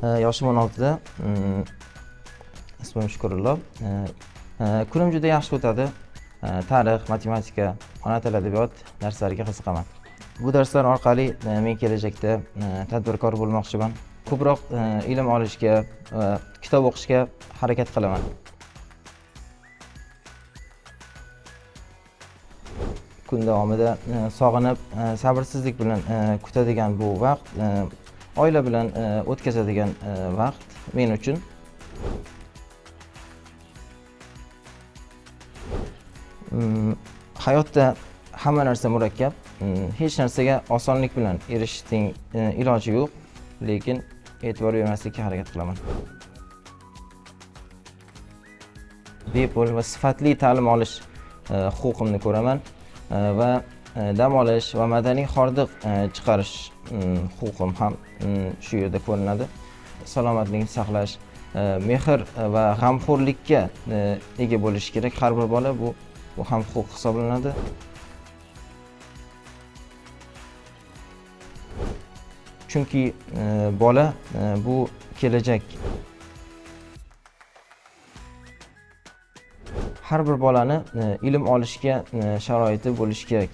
Yoshim 16da. Ismim Shukurullo. Kunim juda yaxshi o'tadi. Tarix, matematika, ona tili, adabiyot darslariga qiziqaman. Bu darslar orqali men kelajakda tadbirkor bo'lmoqchiman. Ko'proq ilm olishga, kitob o'qishga harakat qilaman. Kun davomida sog'inib, sabrsizlik bilan kutadigan bu vaqt, oila bilan o'tkazadigan vaqt men uchun. Hayotda hamma narsa murakkab, hech narsaga osonlik bilan erishishning iloji yo'q, lekin e'tibor bermaslikka harakat qilaman. Bepul va sifatli ta'lim olish huquqimni ko'raman va dam olish va madaniy hordiq chiqarish huquqim ham shu yerda ko'rinadi. Salomatlikni saqlash, mehr va g'amxo'rlikka ega bo'lish kerak har bir bola, bu ham huquq hisoblanadi. Chunki bola bu kelajak. Har bir bolani ilm olishga sharoiti bo'lishi kerak.